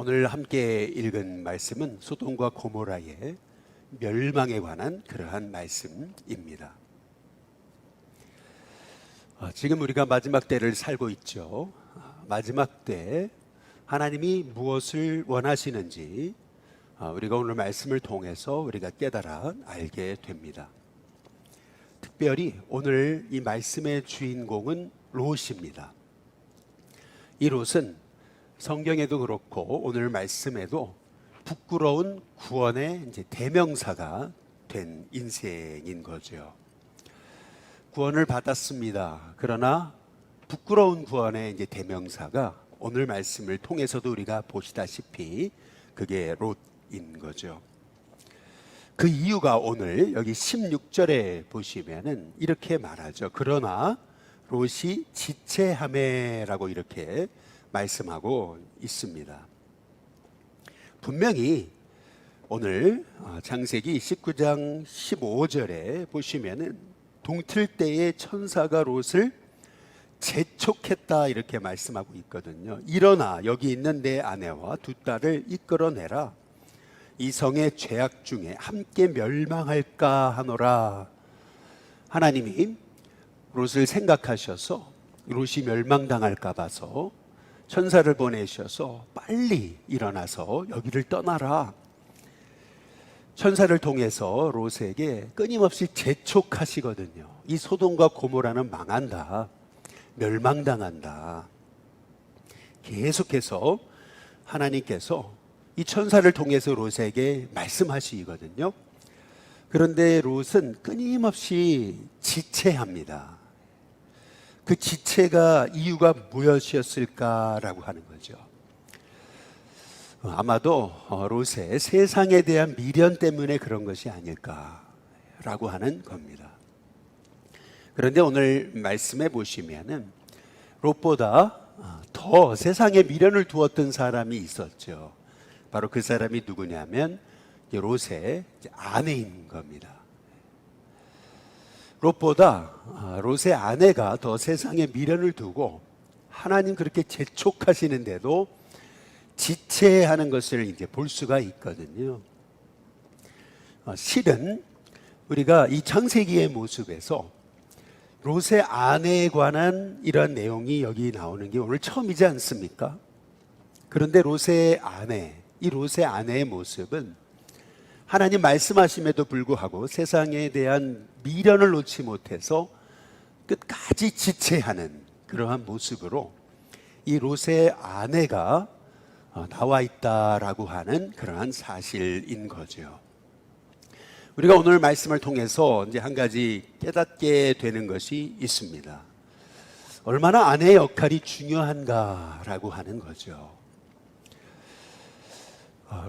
오늘 함께 읽은 말씀은 소돔과 고모라의 멸망에 관한 그러한 말씀입니다. 지금 우리가 마지막 때를 살고 있죠. 마지막 때 하나님이 무엇을 원하시는지 우리가 오늘 말씀을 통해서 우리가 깨달아 알게 됩니다. 특별히 오늘 이 말씀의 주인공은 롯입니다. 이 롯은 성경에도 그렇고 오늘 말씀에도 부끄러운 구원의 이제 대명사가 된 인생인 거죠. 구원을 받았습니다. 그러나 부끄러운 구원의 이제 대명사가 오늘 말씀을 통해서도 우리가 보시다시피 그게 롯인 거죠. 그 이유가 오늘 여기 16절에 보시면은 이렇게 말하죠. 그러나 롯이 지체하매라고 이렇게 말씀하고 있습니다. 분명히 오늘 창세기 19장 15절에 보시면은 동틀 때에 천사가 롯을 재촉했다 이렇게 말씀하고 있거든요. 일어나 여기 있는 내 아내와 두 딸을 이끌어내라. 이 성의 죄악 중에 함께 멸망할까 하노라. 하나님이 롯을 생각하셔서 롯이 멸망당할까 봐서 천사를 보내셔서 빨리 일어나서 여기를 떠나라. 천사를 통해서 롯에게 끊임없이 재촉하시거든요. 이 소돔과 고모라는 망한다. 멸망당한다. 계속해서 하나님께서 이 천사를 통해서 롯에게 말씀하시거든요. 그런데 롯은 끊임없이 지체합니다. 그 지체가 이유가 무엇이었을까라고 하는 거죠. 아마도 롯의 세상에 대한 미련 때문에 그런 것이 아닐까라고 하는 겁니다. 그런데 오늘 말씀해 보시면은 롯보다 더 세상에 미련을 두었던 사람이 있었죠. 바로 그 사람이 누구냐면 롯의 아내인 겁니다. 롯보다 롯의 아내가 더 세상에 미련을 두고 하나님 그렇게 재촉하시는데도 지체하는 것을 이제 볼 수가 있거든요. 실은 우리가 이 창세기의 모습에서 롯의 아내에 관한 이러한 내용이 여기 나오는 게 오늘 처음이지 않습니까? 그런데 롯의 아내, 이 롯의 아내의 모습은 하나님 말씀하심에도 불구하고 세상에 대한 미련을 놓지 못해서 끝까지 지체하는 그러한 모습으로 이 롯의 아내가 나와 있다라고 하는 그러한 사실인 거죠. 우리가 오늘 말씀을 통해서 이제 한 가지 깨닫게 되는 것이 있습니다. 얼마나 아내의 역할이 중요한가라고 하는 거죠.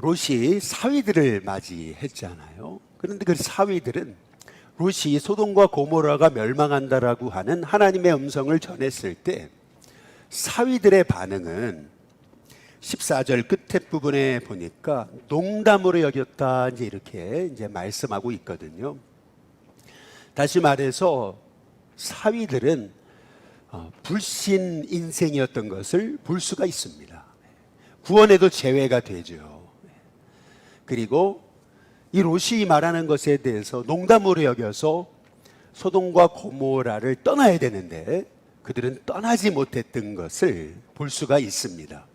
롯이 사위들을 맞이했잖아요. 그런데 그 사위들은 롯이 소돔과 고모라가 멸망한다라고 하는 하나님의 음성을 전했을 때 사위들의 반응은 14절 끝에 부분에 보니까 농담으로 여겼다 이렇게 말씀하고 있거든요. 다시 말해서 사위들은 불신 인생이었던 것을 볼 수가 있습니다. 구원에도 제외가 되죠. 그리고 이 롯이 말하는 것에 대해서 농담으로 여겨서 소돔과 고모라를 떠나야 되는데 그들은 떠나지 못했던 것을 볼 수가 있습니다.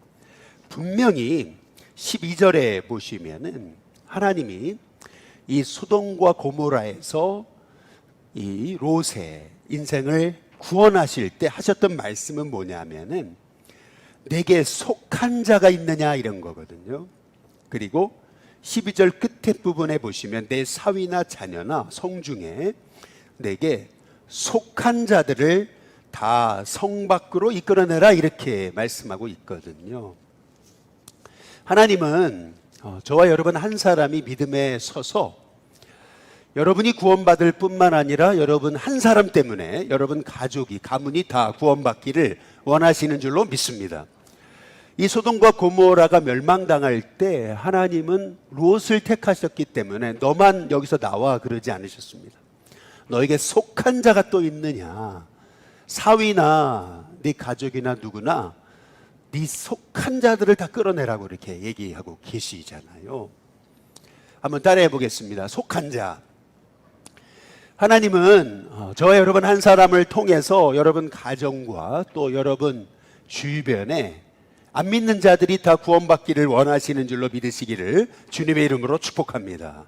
분명히 12절에 보시면은 하나님이 이 소돔과 고모라에서 이 롯의 인생을 구원하실 때 하셨던 말씀은 뭐냐면은 내게 속한 자가 있느냐 이런 거거든요. 그리고 12절 끝에 부분에 보시면 내 사위나 자녀나 성 중에 내게 속한 자들을 다 성 밖으로 이끌어내라 이렇게 말씀하고 있거든요. 하나님은 저와 여러분 한 사람이 믿음에 서서 여러분이 구원받을 뿐만 아니라 여러분 한 사람 때문에 여러분 가족이 가문이 다 구원받기를 원하시는 줄로 믿습니다. 이 소돔과 고모라가 멸망당할 때 하나님은 롯을 택하셨기 때문에 너만 여기서 나와 그러지 않으셨습니다. 너에게 속한 자가 또 있느냐? 사위나 네 가족이나 누구나 네 속한 자들을 다 끌어내라고 이렇게 얘기하고 계시잖아요. 한번 따라해 보겠습니다. 속한 자. 하나님은 저와 여러분 한 사람을 통해서 여러분 가정과 또 여러분 주변에 안 믿는 자들이 다 구원받기를 원하시는 줄로 믿으시기를 주님의 이름으로 축복합니다.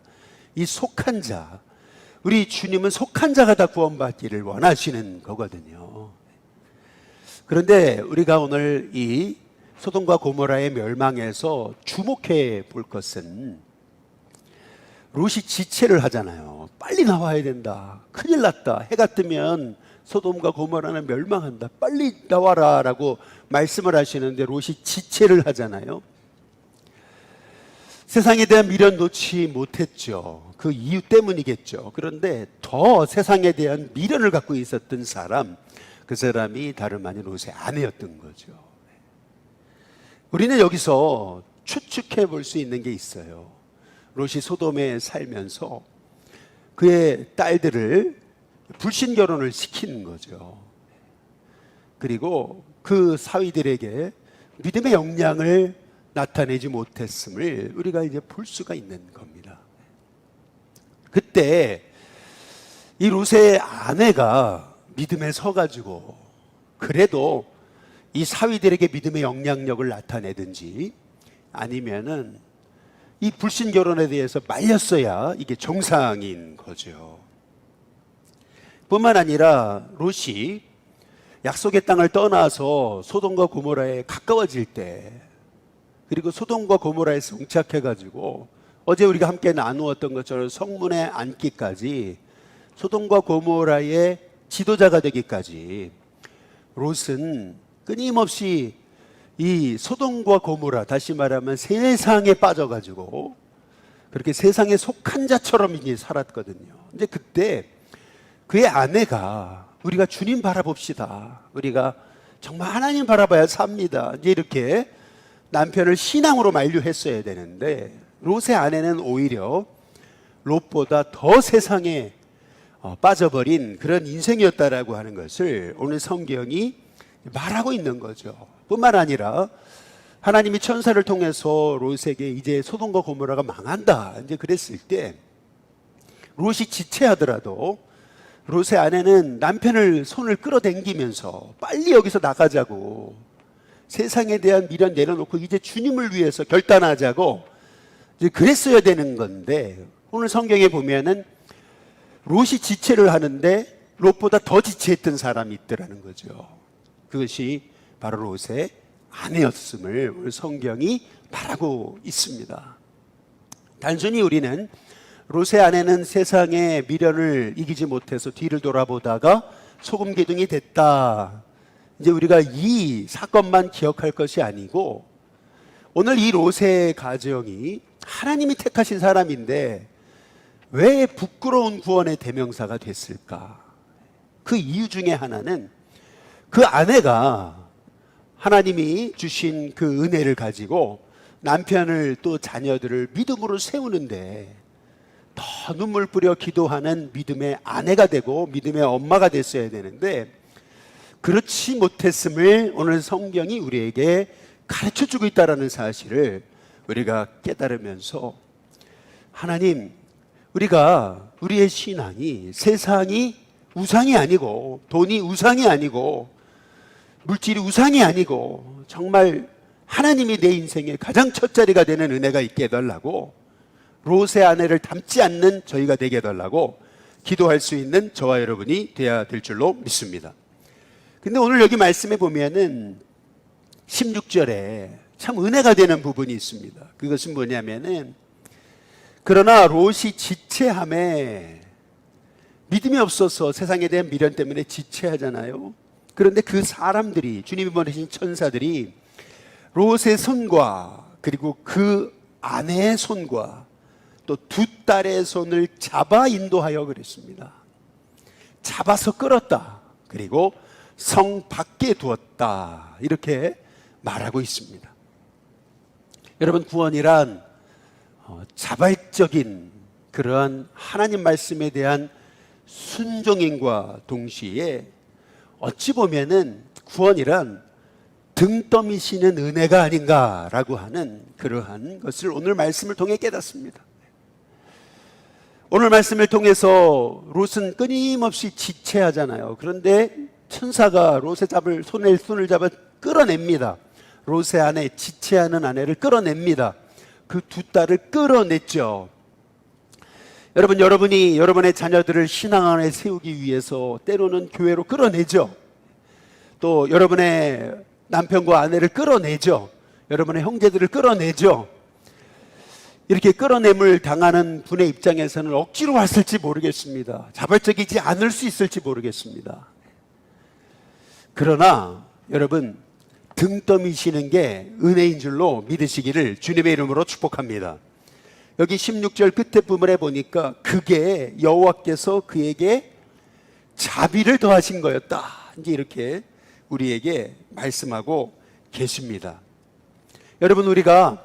이 속한 자, 우리 주님은 속한 자가 다 구원받기를 원하시는 거거든요. 그런데 우리가 오늘 이 소돔과 고모라의 멸망에서 주목해 볼 것은 롯이 지체를 하잖아요. 빨리 나와야 된다. 큰일 났다. 해가 뜨면 소돔과 고모라는 멸망한다. 빨리 나와라 라고 말씀을 하시는데 롯이 지체를 하잖아요. 세상에 대한 미련 놓지 못했죠. 그 이유 때문이겠죠. 그런데 더 세상에 대한 미련을 갖고 있었던 사람, 그 사람이 다름 아닌 롯의 아내였던 거죠. 우리는 여기서 추측해 볼 수 있는 게 있어요. 롯이 소돔에 살면서 그의 딸들을 불신 결혼을 시키는 거죠. 그리고 그 사위들에게 믿음의 역량을 나타내지 못했음을 우리가 이제 볼 수가 있는 겁니다. 그때 이 롯의 아내가 믿음에 서가지고 그래도 이 사위들에게 믿음의 영향력을 나타내든지 아니면은 이 불신 결혼에 대해서 말렸어야 이게 정상인 거죠. 뿐만 아니라 롯이 약속의 땅을 떠나서 소돔과 고모라에 가까워질 때, 그리고 소돔과 고모라에 정착해가지고 어제 우리가 함께 나누었던 것처럼 성문에 앉기까지, 소돔과 고모라의 지도자가 되기까지 롯은 끊임없이 이 소돔과 고모라, 다시 말하면 세상에 빠져가지고 그렇게 세상에 속한 자처럼 이제 살았거든요. 근데 그때 그의 아내가 우리가 주님 바라봅시다. 우리가 정말 하나님 바라봐야 삽니다. 이제 이렇게 남편을 신앙으로 만류했어야 되는데 롯의 아내는 오히려 롯보다 더 세상에 빠져버린 그런 인생이었다라고 하는 것을 오늘 성경이 말하고 있는 거죠. 뿐만 아니라 하나님이 천사를 통해서 롯에게 이제 소돔과 고모라가 망한다 이제 그랬을 때 롯이 지체하더라도 롯의 아내는 남편을 손을 끌어당기면서 빨리 여기서 나가자고, 세상에 대한 미련 내려놓고 이제 주님을 위해서 결단하자고 이제 그랬어야 되는 건데, 오늘 성경에 보면은 롯이 지체를 하는데 롯보다 더 지체했던 사람이 있더라는 거죠. 그것이 바로 롯의 아내였음을 오늘 성경이 말하고 있습니다. 단순히 우리는 롯의 아내는 세상의 미련을 이기지 못해서 뒤를 돌아보다가 소금 기둥이 됐다, 이제 우리가 이 사건만 기억할 것이 아니고, 오늘 이 롯의 가정이 하나님이 택하신 사람인데 왜 부끄러운 구원의 대명사가 됐을까? 그 이유 중에 하나는 그 아내가 하나님이 주신 그 은혜를 가지고 남편을 또 자녀들을 믿음으로 세우는데 더 눈물 뿌려 기도하는 믿음의 아내가 되고 믿음의 엄마가 됐어야 되는데 그렇지 못했음을 오늘 성경이 우리에게 가르쳐주고 있다는 사실을 우리가 깨달으면서, 하나님, 우리가 우리의 신앙이 세상이 우상이 아니고 돈이 우상이 아니고 물질이 우상이 아니고 정말 하나님이 내 인생의 가장 첫 자리가 되는 은혜가 있게 해달라고, 롯의 아내를 닮지 않는 저희가 되게 해달라고 기도할 수 있는 저와 여러분이 되어야 될 줄로 믿습니다. 근데 오늘 여기 말씀에 보면은 16절에 참 은혜가 되는 부분이 있습니다. 그것은 뭐냐면은, 그러나 롯이 지체함에, 믿음이 없어서 세상에 대한 미련 때문에 지체하잖아요. 그런데 그 사람들이, 주님이 보내신 천사들이 롯의 손과 그리고 그 아내의 손과 또 두 딸의 손을 잡아 인도하여 그랬습니다. 잡아서 끌었다. 그리고 성 밖에 두었다. 이렇게 말하고 있습니다. 여러분, 구원이란 자발적인 그러한 하나님 말씀에 대한 순종임과 동시에 어찌 보면은 구원이란 등 떠미시는 은혜가 아닌가라고 하는 그러한 것을 오늘 말씀을 통해 깨닫습니다. 오늘 말씀을 통해서 롯은 끊임없이 지체하잖아요. 그런데 천사가 롯의 손을 잡아 끌어냅니다. 롯의 아내, 지체하는 아내를 끌어냅니다. 그 두 딸을 끌어냈죠. 여러분이 여러분의 자녀들을 신앙 안에 세우기 위해서 때로는 교회로 끌어내죠. 또 여러분의 남편과 아내를 끌어내죠. 여러분의 형제들을 끌어내죠. 이렇게 끌어냄을 당하는 분의 입장에서는 억지로 왔을지 모르겠습니다. 자발적이지 않을 수 있을지 모르겠습니다. 그러나 여러분, 등 떠미시는 게 은혜인 줄로 믿으시기를 주님의 이름으로 축복합니다. 여기 16절 끝에 부분에 보니까 그게 여호와께서 그에게 자비를 더하신 거였다, 이제 이렇게 우리에게 말씀하고 계십니다. 여러분, 우리가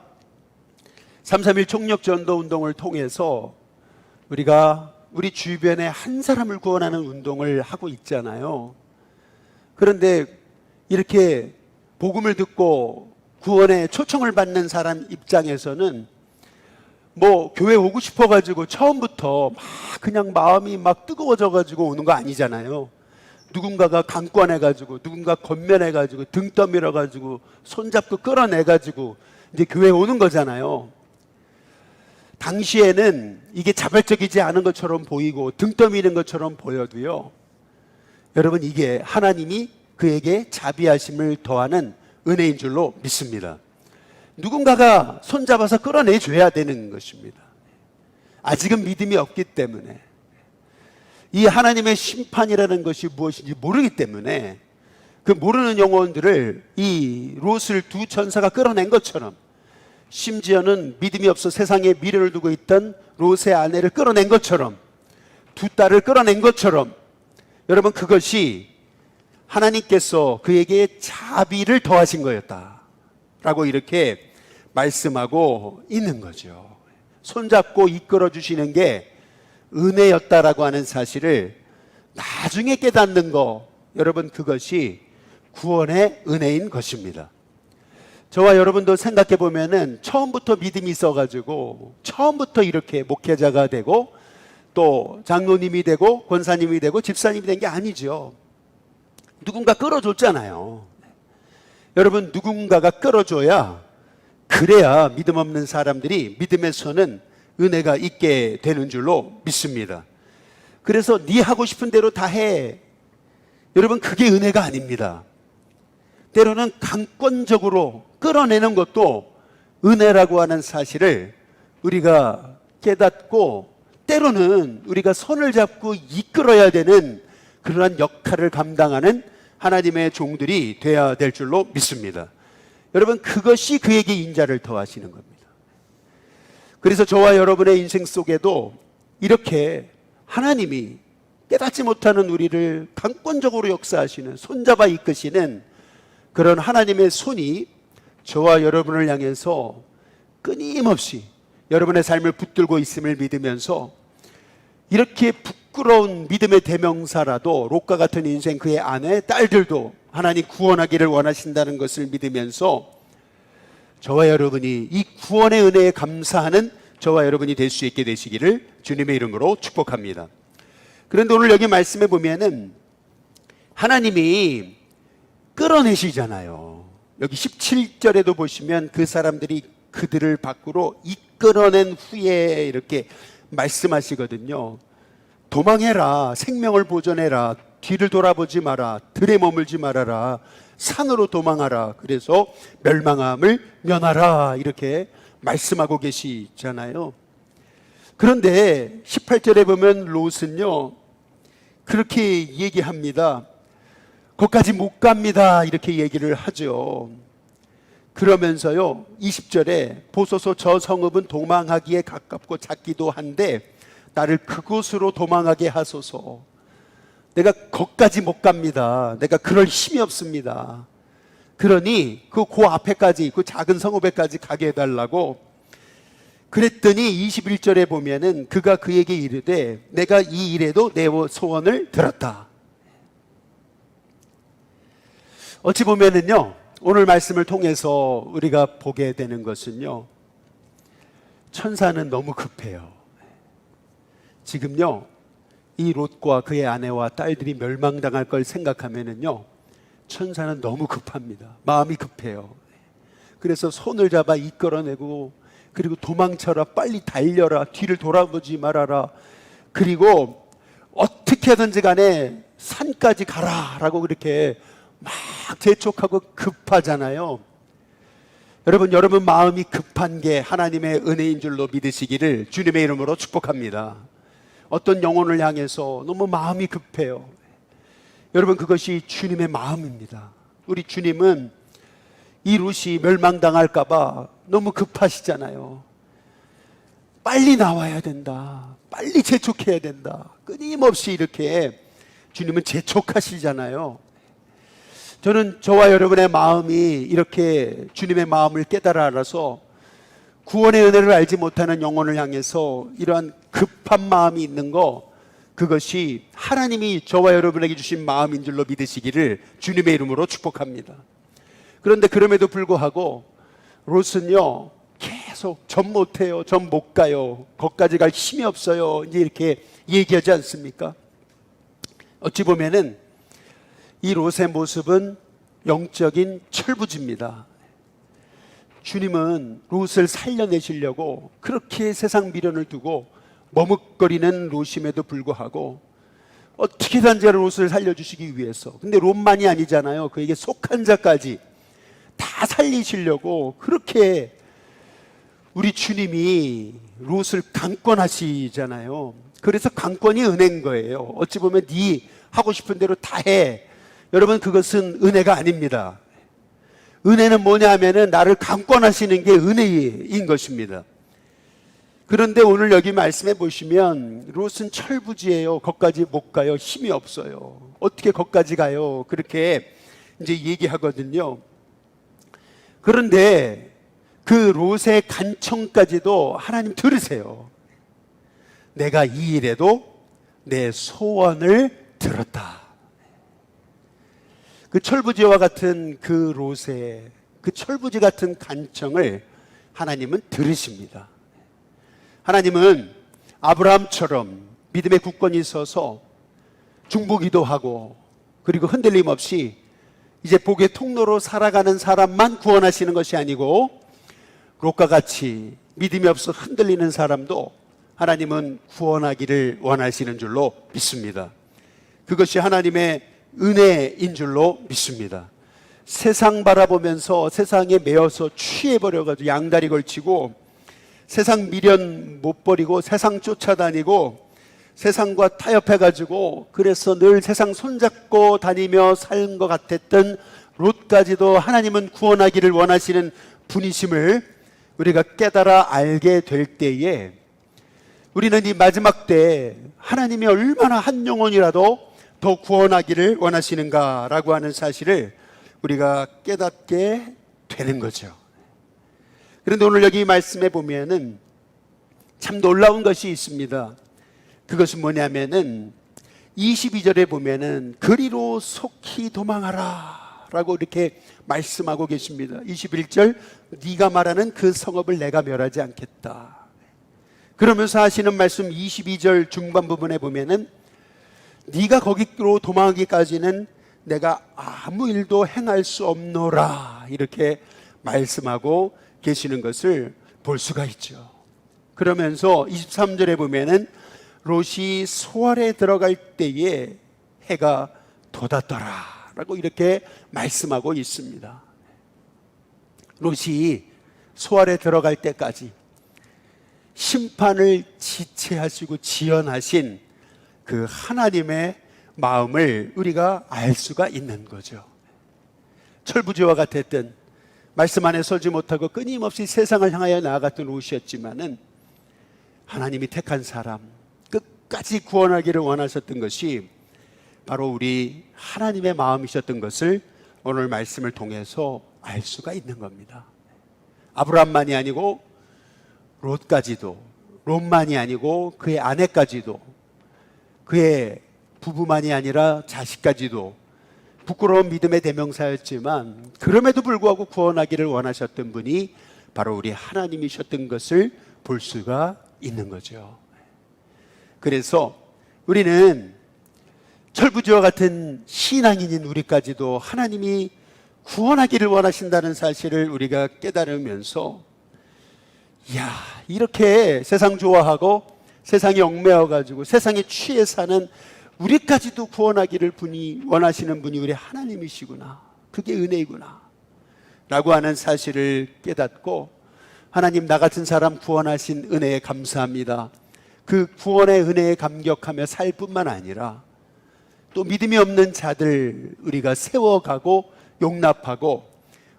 3.3.1 총력전도 운동을 통해서 우리가 우리 주변에 한 사람을 구원하는 운동을 하고 있잖아요. 그런데 이렇게 복음을 듣고 구원의 초청을 받는 사람 입장에서는 뭐 교회 오고 싶어가지고 처음부터 막 그냥 마음이 막 뜨거워져가지고 오는 거 아니잖아요. 누군가가 강권해가지고, 누군가 건면해가지고, 등 떠밀어가지고, 손잡고 끌어내가지고 이제 교회에 오는 거잖아요. 당시에는 이게 자발적이지 않은 것처럼 보이고 등 떠미는 것처럼 보여도요, 여러분, 이게 하나님이 그에게 자비하심을 더하는 은혜인 줄로 믿습니다. 누군가가 손잡아서 끌어내줘야 되는 것입니다. 아직은 믿음이 없기 때문에, 이 하나님의 심판이라는 것이 무엇인지 모르기 때문에 그 모르는 영혼들을 이 롯을 두 천사가 끌어낸 것처럼, 심지어는 믿음이 없어 세상에 미래를 두고 있던 롯의 아내를 끌어낸 것처럼, 두 딸을 끌어낸 것처럼, 여러분, 그것이 하나님께서 그에게 자비를 더하신 거였다라고 이렇게 말씀하고 있는 거죠. 손잡고 이끌어 주시는 게 은혜였다라고 하는 사실을 나중에 깨닫는 거, 여러분, 그것이 구원의 은혜인 것입니다. 저와 여러분도 생각해 보면은 처음부터 믿음이 있어가지고 처음부터 이렇게 목회자가 되고 또 장로님이 되고 권사님이 되고 집사님이 된 게 아니죠. 누군가 끌어줬잖아요. 여러분, 누군가가 끌어줘야, 그래야 믿음 없는 사람들이 믿음에서는 은혜가 있게 되는 줄로 믿습니다. 그래서 네 하고 싶은 대로 다 해, 여러분, 그게 은혜가 아닙니다. 때로는 강권적으로 끌어내는 것도 은혜라고 하는 사실을 우리가 깨닫고, 때로는 우리가 손을 잡고 이끌어야 되는 그러한 역할을 감당하는 하나님의 종들이 되어야 될 줄로 믿습니다. 여러분, 그것이 그에게 인자를 더하시는 겁니다. 그래서 저와 여러분의 인생 속에도 이렇게 하나님이 깨닫지 못하는 우리를 강권적으로 역사하시는, 손잡아 이끄시는 그런 하나님의 손이 저와 여러분을 향해서 끊임없이 여러분의 삶을 붙들고 있음을 믿으면서, 이렇게 부끄러운 믿음의 대명사라도 롯과 같은 인생, 그의 아내, 딸들도 하나님 구원하기를 원하신다는 것을 믿으면서 저와 여러분이 이 구원의 은혜에 감사하는 저와 여러분이 될 수 있게 되시기를 주님의 이름으로 축복합니다. 그런데 오늘 여기 말씀해 보면은 하나님이 끌어내시잖아요. 여기 17절에도 보시면 그 사람들이 그들을 밖으로 이끌어낸 후에 이렇게 말씀하시거든요. 도망해라, 생명을 보존해라, 뒤를 돌아보지 마라, 들에 머물지 말아라, 산으로 도망하라, 그래서 멸망함을 면하라, 이렇게 말씀하고 계시잖아요. 그런데 18절에 보면 롯은요, 그렇게 얘기합니다. 거기까지 못 갑니다, 이렇게 얘기를 하죠. 그러면서요, 20절에 보소서, 저 성읍은 도망하기에 가깝고 작기도 한데 나를 그곳으로 도망하게 하소서. 내가 거기까지 못 갑니다. 내가 그럴 힘이 없습니다. 그러니 그 앞에까지, 그 작은 성읍에까지 가게 해달라고. 그랬더니 21절에 보면은 그가 그에게 이르되 내가 이 일에도 내 소원을 들었다. 어찌 보면은요, 오늘 말씀을 통해서 우리가 보게 되는 것은요, 천사는 너무 급해요. 지금요, 이 롯과 그의 아내와 딸들이 멸망당할 걸 생각하면은요, 천사는 너무 급합니다. 마음이 급해요. 그래서 손을 잡아 이끌어내고, 그리고 도망쳐라, 빨리 달려라, 뒤를 돌아보지 말아라, 그리고 어떻게든지 간에 산까지 가라라고 그렇게 막 재촉하고 급하잖아요. 여러분 마음이 급한 게 하나님의 은혜인 줄로 믿으시기를 주님의 이름으로 축복합니다. 어떤 영혼을 향해서 너무 마음이 급해요. 여러분, 그것이 주님의 마음입니다. 우리 주님은 이 롯이 멸망당할까 봐 너무 급하시잖아요. 빨리 나와야 된다, 빨리 재촉해야 된다, 끊임없이 이렇게 주님은 재촉하시잖아요. 저는 저와 여러분의 마음이 이렇게 주님의 마음을 깨달아 알아서 구원의 은혜를 알지 못하는 영혼을 향해서 이러한 급한 마음이 있는 거, 그것이 하나님이 저와 여러분에게 주신 마음인 줄로 믿으시기를 주님의 이름으로 축복합니다. 그런데 그럼에도 불구하고 롯은요, 계속 전 못해요, 전 못 가요, 거기까지 갈 힘이 없어요, 이제 이렇게 얘기하지 않습니까? 어찌 보면은 이 롯의 모습은 영적인 철부지입니다. 주님은 롯을 살려내시려고 그렇게 세상 미련을 두고 머뭇거리는 롯임에도 불구하고 어떻게든지 롯을 살려주시기 위해서, 근데 롯만이 아니잖아요, 그에게 속한 자까지 다 살리시려고 그렇게 우리 주님이 롯을 강권하시잖아요. 그래서 강권이 은혜인 거예요. 어찌 보면 네 하고 싶은 대로 다 해. 여러분, 그것은 은혜가 아닙니다. 은혜는 뭐냐 하면은 나를 강권하시는 게 은혜인 것입니다. 그런데 오늘 여기 말씀해 보시면 롯은 철부지예요. 거기까지 못 가요. 힘이 없어요. 어떻게 거기까지 가요? 그렇게 이제 얘기하거든요. 그런데 그 롯의 간청까지도 하나님 들으세요. 내가 이 일에도 내 소원을 들었다. 그 철부지와 같은 그 롯의 그 철부지 같은 간청을 하나님은 들으십니다. 하나님은 아브라함처럼 믿음의 굳건히 있어서 중보기도 하고, 그리고 흔들림 없이 이제 복의 통로로 살아가는 사람만 구원하시는 것이 아니고, 롯과 같이 믿음이 없어 흔들리는 사람도 하나님은 구원하기를 원하시는 줄로 믿습니다. 그것이 하나님의 은혜인 줄로 믿습니다. 세상 바라보면서 세상에 매여서 취해버려가지고 양다리 걸치고 세상 미련 못 버리고 세상 쫓아다니고 세상과 타협해가지고 그래서 늘 세상 손잡고 다니며 산 것 같았던 롯까지도 하나님은 구원하기를 원하시는 분이심을 우리가 깨달아 알게 될 때에 우리는 이 마지막 때 하나님이 얼마나 한 영혼이라도 더 구원하기를 원하시는가라고 하는 사실을 우리가 깨닫게 되는 거죠. 그런데 오늘 여기 말씀에 보면은 참 놀라운 것이 있습니다. 그것은 뭐냐면은 22절에 보면은 그리로 속히 도망하라 라고 이렇게 말씀하고 계십니다. 21절, 네가 말하는 그 성읍을 내가 멸하지 않겠다. 그러면서 하시는 말씀 22절 중반 부분에 보면은 네가 거기로 도망하기까지는 내가 아무 일도 행할 수 없노라 이렇게 말씀하고 계시는 것을 볼 수가 있죠. 그러면서 23절에 보면은 롯이 소알에 들어갈 때에 해가 돋았더라 라고 이렇게 말씀하고 있습니다. 롯이 소알에 들어갈 때까지 심판을 지체하시고 지연하신 그 하나님의 마음을 우리가 알 수가 있는 거죠. 철부지와 같았던 말씀 안에 서지 못하고 끊임없이 세상을 향하여 나아갔던 롯이었지만은 하나님이 택한 사람, 끝까지 구원하기를 원하셨던 것이 바로 우리 하나님의 마음이셨던 것을 오늘 말씀을 통해서 알 수가 있는 겁니다. 아브라함만이 아니고 롯까지도, 롯만이 아니고 그의 아내까지도, 그의 부부만이 아니라 자식까지도 부끄러운 믿음의 대명사였지만 그럼에도 불구하고 구원하기를 원하셨던 분이 바로 우리 하나님이셨던 것을 볼 수가 있는 거죠. 그래서 우리는 철부지와 같은 신앙인인 우리까지도 하나님이 구원하기를 원하신다는 사실을 우리가 깨달으면서, 이야, 이렇게 세상 좋아하고 세상에 얽매여가지고 세상에 취해 사는 우리까지도 구원하기를 원하시는 분이 우리 하나님이시구나, 그게 은혜이구나 라고 하는 사실을 깨닫고, 하나님, 나 같은 사람 구원하신 은혜에 감사합니다, 그 구원의 은혜에 감격하며 살 뿐만 아니라 또 믿음이 없는 자들 우리가 세워가고 용납하고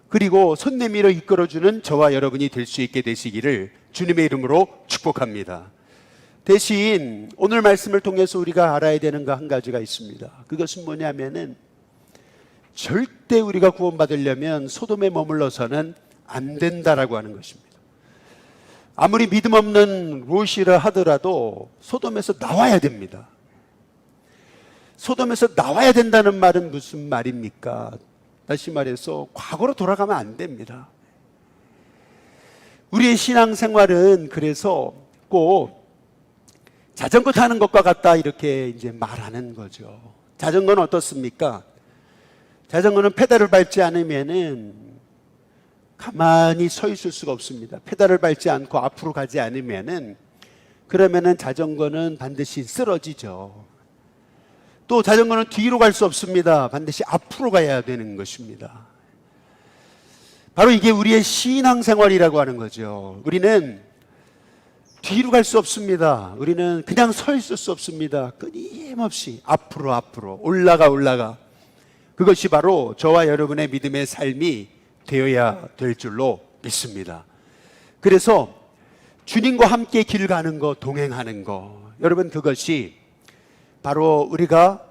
그리고 손 내밀어 이끌어주는 저와 여러분이 될 수 있게 되시기를 주님의 이름으로 축복합니다. 대신 오늘 말씀을 통해서 우리가 알아야 되는 거 한 가지가 있습니다. 그것은 뭐냐면은, 절대 우리가 구원받으려면 소돔에 머물러서는 안 된다라고 하는 것입니다. 아무리 믿음 없는 롯이라 하더라도 소돔에서 나와야 됩니다. 소돔에서 나와야 된다는 말은 무슨 말입니까? 다시 말해서 과거로 돌아가면 안 됩니다. 우리의 신앙생활은 그래서 꼭 자전거 타는 것과 같다 이렇게 이제 말하는 거죠. 자전거는 어떻습니까? 자전거는 페달을 밟지 않으면은 가만히 서 있을 수가 없습니다. 페달을 밟지 않고 앞으로 가지 않으면은, 그러면은 자전거는 반드시 쓰러지죠. 또 자전거는 뒤로 갈 수 없습니다. 반드시 앞으로 가야 되는 것입니다. 바로 이게 우리의 신앙생활이라고 하는 거죠. 우리는 뒤로 갈 수 없습니다. 우리는 그냥 서 있을 수 없습니다. 끊임없이 앞으로 올라가. 그것이 바로 저와 여러분의 믿음의 삶이 되어야 될 줄로 믿습니다. 그래서 주님과 함께 길 가는 거, 동행하는 거, 여러분, 그것이 바로 우리가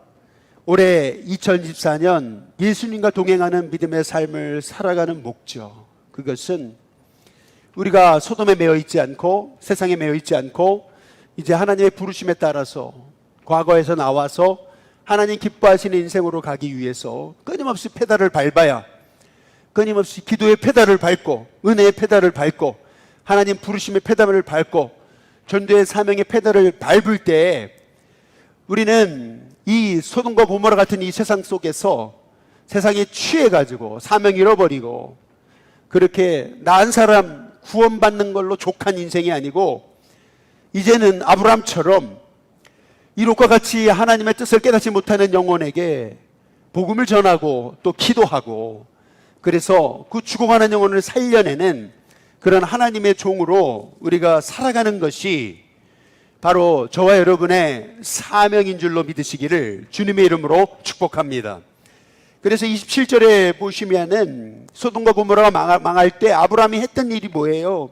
올해 2024년 예수님과 동행하는 믿음의 삶을 살아가는 목적, 그것은 우리가 소돔에 매여 있지 않고 세상에 매여 있지 않고 이제 하나님의 부르심에 따라서 과거에서 나와서 하나님 기뻐하시는 인생으로 가기 위해서 끊임없이 페달을 밟아야, 끊임없이 기도의 페달을 밟고 은혜의 페달을 밟고 하나님 부르심의 페달을 밟고 전도의 사명의 페달을 밟을 때, 우리는 이 소돔과 고모라 같은 이 세상 속에서 세상에 취해가지고 사명 잃어버리고 그렇게 나은 사람 구원받는 걸로 족한 인생이 아니고, 이제는 아브라함처럼 이롯과 같이 하나님의 뜻을 깨닫지 못하는 영혼에게 복음을 전하고 또 기도하고, 그래서 그 죽어가는 영혼을 살려내는 그런 하나님의 종으로 우리가 살아가는 것이 바로 저와 여러분의 사명인 줄로 믿으시기를 주님의 이름으로 축복합니다. 그래서 27절에 보시면은 소돔과 고모라가 망할 때 아브라함이 했던 일이 뭐예요?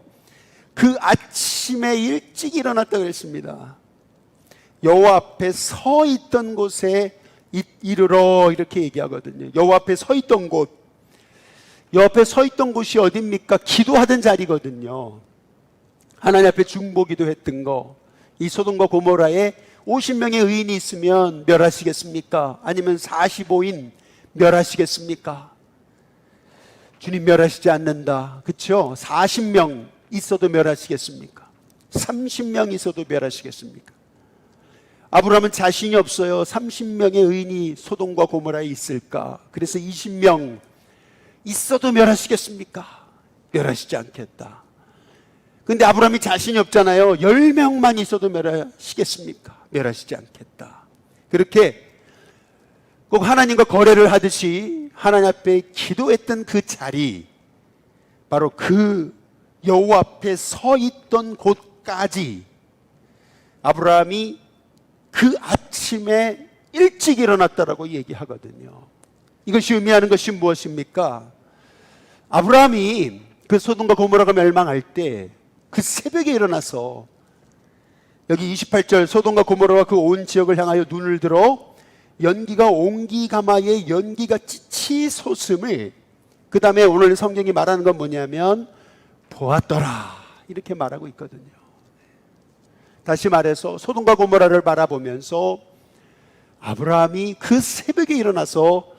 그 아침에 일찍 일어났다 그랬습니다. 여호와 앞에 서 있던 곳에 이르러 이렇게 얘기하거든요. 여호와 앞에 서 있던 곳, 옆에 서 있던 곳이 어딥니까? 기도하던 자리거든요. 하나님 앞에 중보기도 했던 거. 이 소돔과 고모라에 50명의 의인이 있으면 멸하시겠습니까? 아니면 45인 멸하시겠습니까? 주님 멸하시지 않는다. 그렇죠? 40명 있어도 멸하시겠습니까? 30명 있어도 멸하시겠습니까? 아브라함은 자신이 없어요. 30명의 의인이 소돔과 고모라에 있을까? 그래서 20명 있어도 멸하시겠습니까? 멸하시지 않겠다. 근데 아브라함이 자신이 없잖아요. 10명만 있어도 멸하시겠습니까? 멸하시지 않겠다. 그렇게 꼭 하나님과 거래를 하듯이 하나님 앞에 기도했던 그 자리, 바로 그 여호와 앞에 서 있던 곳까지 아브라함이 그 아침에 일찍 일어났다라고 얘기하거든요. 이것이 의미하는 것이 무엇입니까? 아브라함이 그 소돔과 고모라가 멸망할 때 그 새벽에 일어나서, 여기 28절, 소돔과 고모라와 그 온 지역을 향하여 눈을 들어 연기가 옹기가마에 연기가 찌치 솟음을, 그 다음에 오늘 성경이 말하는 건 뭐냐면 보았더라 이렇게 말하고 있거든요. 다시 말해서 소돔과 고모라를 바라보면서 아브라함이 그 새벽에 일어나서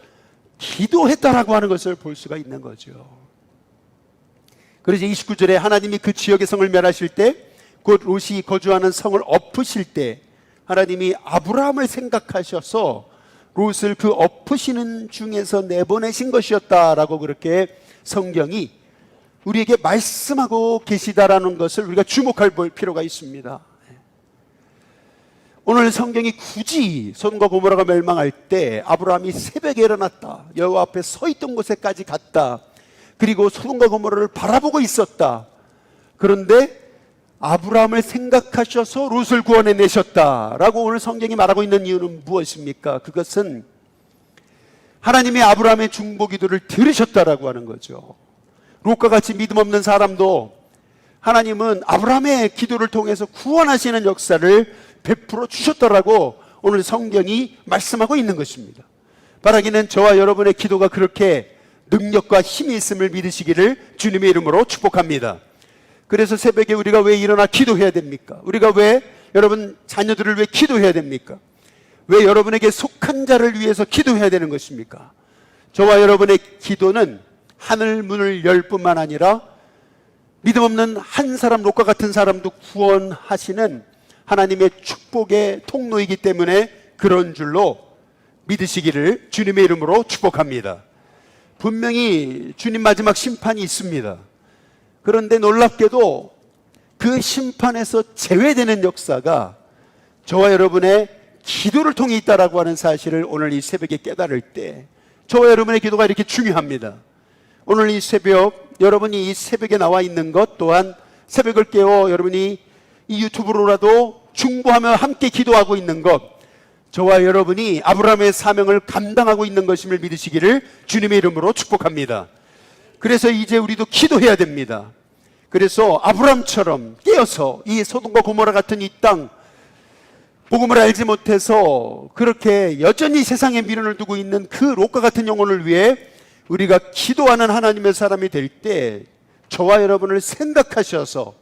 기도했다라고 하는 것을 볼 수가 있는 거죠. 그래서 29절에 하나님이 그 지역의 성을 멸하실 때, 곧 롯이 거주하는 성을 엎으실 때 하나님이 아브라함을 생각하셔서 롯을 그 엎으시는 중에서 내보내신 것이었다라고 그렇게 성경이 우리에게 말씀하고 계시다라는 것을 우리가 주목할 필요가 있습니다. 오늘 성경이 굳이 소돔과 고모라가 멸망할 때 아브라함이 새벽에 일어났다, 여호와 앞에 서 있던 곳에까지 갔다, 그리고 소돔과 고모라를 바라보고 있었다. 그런데 아브라함을 생각하셔서 롯을 구원해 내셨다라고 오늘 성경이 말하고 있는 이유는 무엇입니까? 그것은 하나님이 아브라함의 중보 기도를 들으셨다라고 하는 거죠. 롯과 같이 믿음 없는 사람도 하나님은 아브라함의 기도를 통해서 구원하시는 역사를 베풀어 주셨다라고 오늘 성경이 말씀하고 있는 것입니다. 바라기는 저와 여러분의 기도가 그렇게 능력과 힘이 있음을 믿으시기를 주님의 이름으로 축복합니다. 그래서 새벽에 우리가 왜 일어나 기도해야 됩니까? 우리가 왜 여러분 자녀들을 왜 기도해야 됩니까? 왜 여러분에게 속한 자를 위해서 기도해야 되는 것입니까? 저와 여러분의 기도는 하늘 문을 열 뿐만 아니라 믿음 없는 한 사람, 롯과 같은 사람도 구원하시는 하나님의 축복의 통로이기 때문에 그런 줄로 믿으시기를 주님의 이름으로 축복합니다. 분명히 주님 마지막 심판이 있습니다. 그런데 놀랍게도 그 심판에서 제외되는 역사가 저와 여러분의 기도를 통해 있다라고 하는 사실을 오늘 이 새벽에 깨달을 때 저와 여러분의 기도가 이렇게 중요합니다. 오늘 이 새벽, 여러분이 이 새벽에 나와 있는 것 또한 새벽을 깨워 여러분이 이 유튜브로라도 중보하며 함께 기도하고 있는 것, 저와 여러분이 아브라함의 사명을 감당하고 있는 것임을 믿으시기를 주님의 이름으로 축복합니다. 그래서 이제 우리도 기도해야 됩니다. 그래서 아브라함처럼 깨어서 이 소돔과 고모라 같은 이 땅, 복음을 알지 못해서 그렇게 여전히 세상에 미련을 두고 있는 그 롯과 같은 영혼을 위해 우리가 기도하는 하나님의 사람이 될 때 저와 여러분을 생각하셔서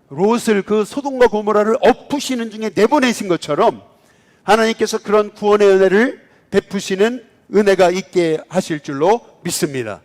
롯을 그 소돔과 고모라를 엎으시는 중에 내보내신 것처럼 하나님께서 그런 구원의 은혜를 베푸시는 은혜가 있게 하실 줄로 믿습니다.